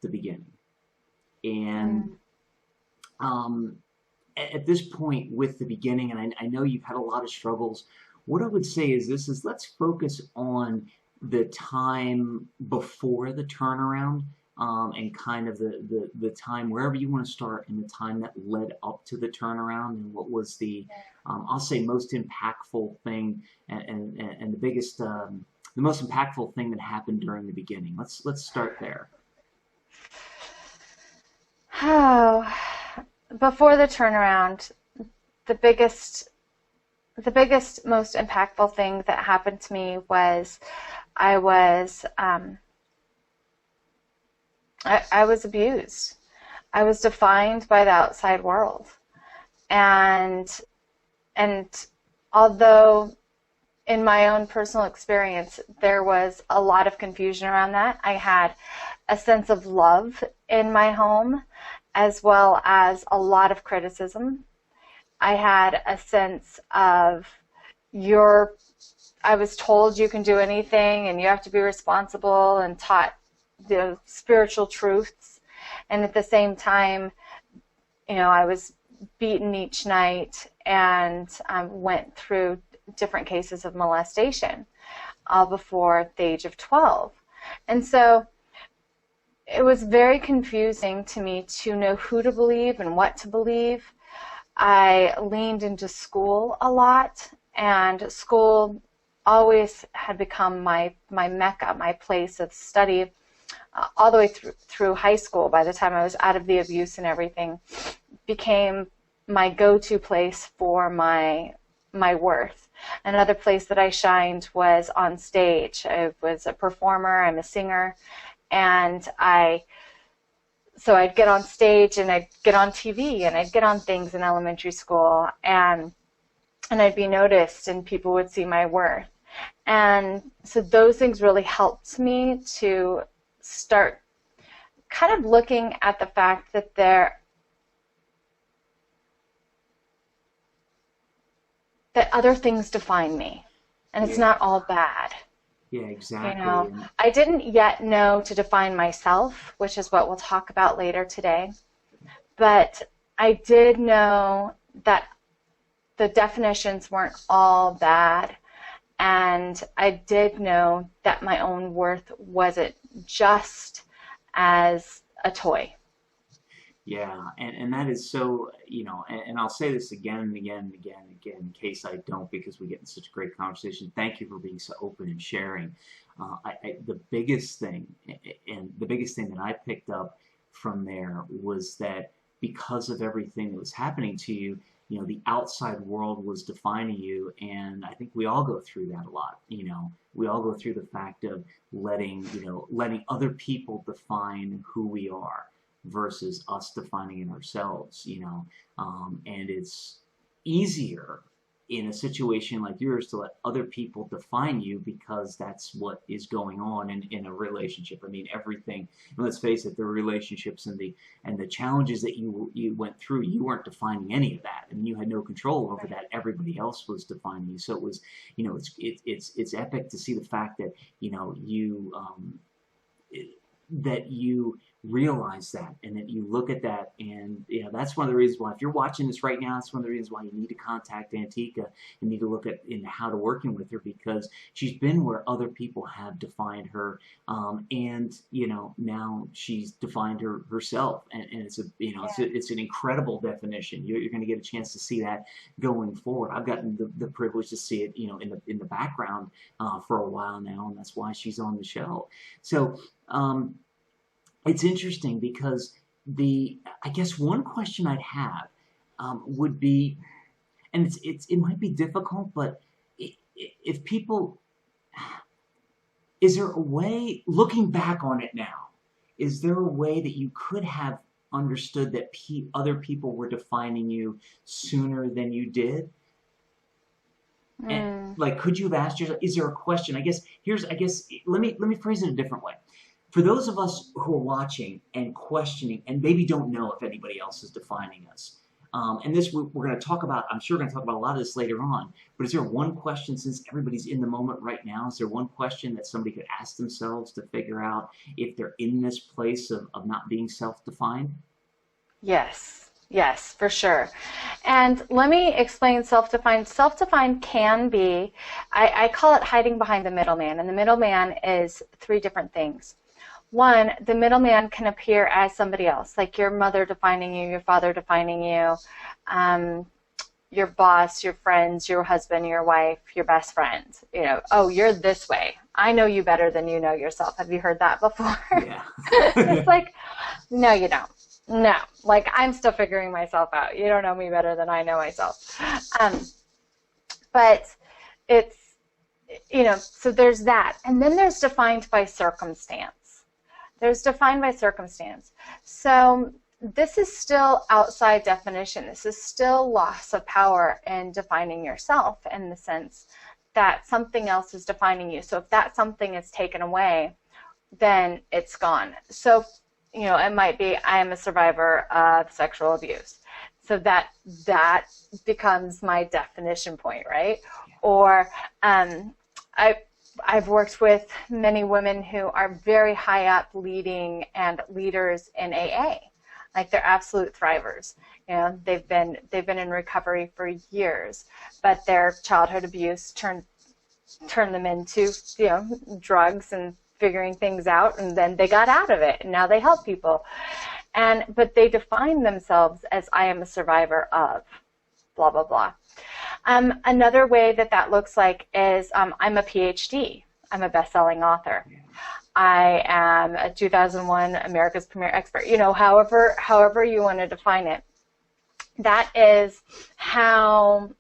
the beginning. And at this point with the beginning, and I know you've had a lot of struggles, what I would say is this is let's focus on the time before the turnaround, and kind of the time wherever you want to start in the time that led up to the turnaround, and what was the I'll say most impactful thing, and the biggest the most impactful thing that happened during the beginning. Let's start there. Oh, before the turnaround, the biggest, most impactful thing that happened to me was I was I was abused. I was defined by the outside world, and although in my own personal experience there was a lot of confusion around that, I had a sense of love in my home as well as a lot of criticism. I had a sense of I was told you can do anything and you have to be responsible, and taught the spiritual truths. And at the same time, I was beaten each night, and went through different cases of molestation all before the age of 12. And so it was very confusing to me to know who to believe and what to believe. I leaned into school a lot, and school always had become my mecca, my place of study, all the way through high school. By the time I was out of the abuse and everything, became my go-to place for my worth. Another place that I shined was on stage. I was a performer, I'm a singer, and so I'd get on stage and I'd get on TV and I'd get on things in elementary school, and I'd be noticed and people would see my worth. And so those things really helped me to start kind of looking at the fact that that other things define me, and it's not all bad. Yeah, exactly. I didn't yet know to define myself, which is what we'll talk about later today, but I did know that the definitions weren't all bad, and I did know that my own worth wasn't just as a toy. Yeah, and that is so, and I'll say this again and again and again and again in case I don't, because we get in such a great conversation. Thank you for being so open and sharing. The biggest thing, and the biggest thing that I picked up from there was that because of everything that was happening to you, the outside world was defining you, and I think we all go through that a lot. We all go through the fact of letting other people define who we are versus us defining it ourselves, and it's easier in a situation like yours to let other people define you because that's what is going on in a relationship. I mean, everything, and let's face it, the relationships and the challenges that you went through, you weren't defining any of that. I mean, you had no control over that. Everybody else was defining you. So it was, it's epic to see the fact that, that you realize that, and that you look at that, and that's one of the reasons why, if you're watching this right now, that's one of the reasons why you need to contact Antiqua and need to look at how to working with her, because she's been where other people have defined her, and now she's defined herself, and it's it's an incredible definition. You're going to get a chance to see that going forward. I've gotten the privilege to see it in the background for a while now, and that's why she's on the show. So it's interesting because I guess one question I'd have would be, and it might be difficult, but if people, is there a way, looking back on it now, is there a way that you could have understood that other people were defining you sooner than you did? And could you have asked yourself, is there a question? I guess let me phrase it a different way. For those of us who are watching and questioning and maybe don't know if anybody else is defining us, And this we're going to talk about, I'm sure we're going to talk about a lot of this later on, but is there one question, since everybody's in the moment right now, is there one question that somebody could ask themselves to figure out if they're in this place of not being self-defined? Yes, yes, for sure. And let me explain self-defined. Self-defined can be, I call it hiding behind the middleman. And the middleman is three different things. One, the middleman can appear as somebody else, like your mother defining you, your father defining you, your boss, your friends, your husband, your wife, your best friend. You know, oh, you're this way. I know you better than you know yourself. Have you heard that before? Yeah. It's like, no, you don't. No, like I'm still figuring myself out. You don't know me better than I know myself. But it's, you know, so there's that. And then there's defined by circumstance. There's defined by circumstance. So this is still outside definition. This is still loss of power in defining yourself, in the sense that something else is defining you. So if that something is taken away, then it's gone. So, you know, it might be, I am a survivor of sexual abuse. So that becomes my definition point, right? Or I've worked with many women who are very high up leading and leaders in AA. Like they're absolute thrivers. You know, they've been in recovery for years, but their childhood abuse turned them into, you know, drugs and figuring things out, and then they got out of it, and now they help people. But they define themselves as, I am a survivor of blah, blah, blah. Another way that looks like is, I'm a PhD. I'm a best-selling author. I am a 2001 America's Premier Expert. You know, however you want to define it. That is how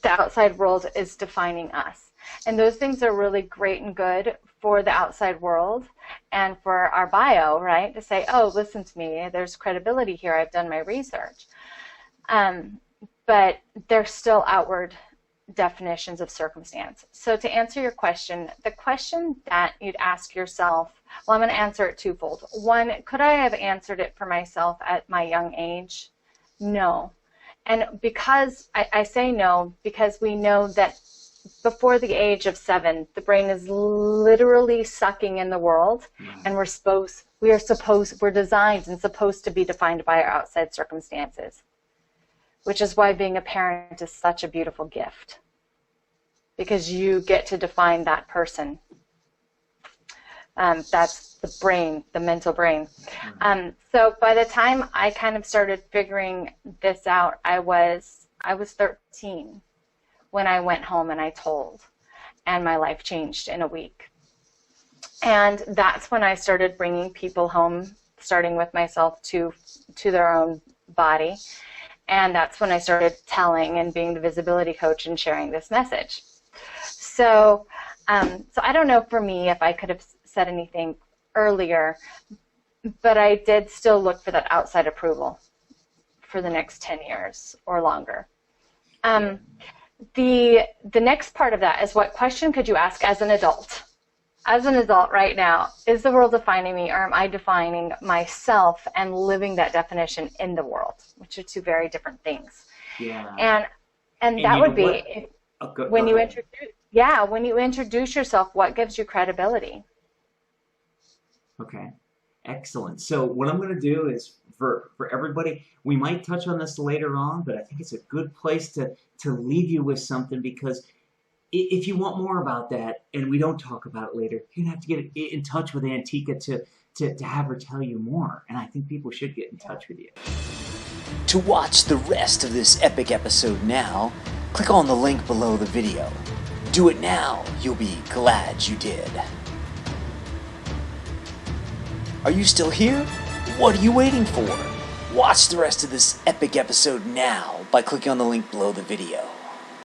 the outside world is defining us. And those things are really great and good for the outside world and for our bio, right? To say, oh, listen to me, there's credibility here, I've done my research. But they're still outward definitions of circumstance. So to answer your question, the question that you'd ask yourself, well, I'm going to answer it twofold. One, could I have answered it for myself at my young age? No. And because I say no, because we know that before the age of 7, the brain is literally sucking in the world, and we're designed and supposed to be defined by our outside circumstances, which is why being a parent is such a beautiful gift, because you get to define that person. That's the brain, the mental brain. So by the time I kind of started figuring this out, I was 13 when I went home and I told, and my life changed in a week. And that's when I started bringing people home, starting with myself, to their own body. And that's when I started telling and being the visibility coach and sharing this message. So I don't know for me if I could have said anything earlier, but I did still look for that outside approval for the next 10 years or longer. The next part of that is, what question could you ask as an adult? As an adult right now, is the world defining me, or am I defining myself and living that definition in the world, which are two very different things. Yeah. And that would be when you introduce yourself, what gives you credibility? Okay, excellent. So what I'm going to do is, for everybody, we might touch on this later on, but I think it's a good place to leave you with something, because if you want more about that and we don't talk about it later, you're going to have to get in touch with Antiqua to have her tell you more. And I think people should get in touch with you. To watch the rest of this epic episode now, click on the link below the video. Do it now, you'll be glad you did. Are you still here? What are you waiting for? Watch the rest of this epic episode now by clicking on the link below the video.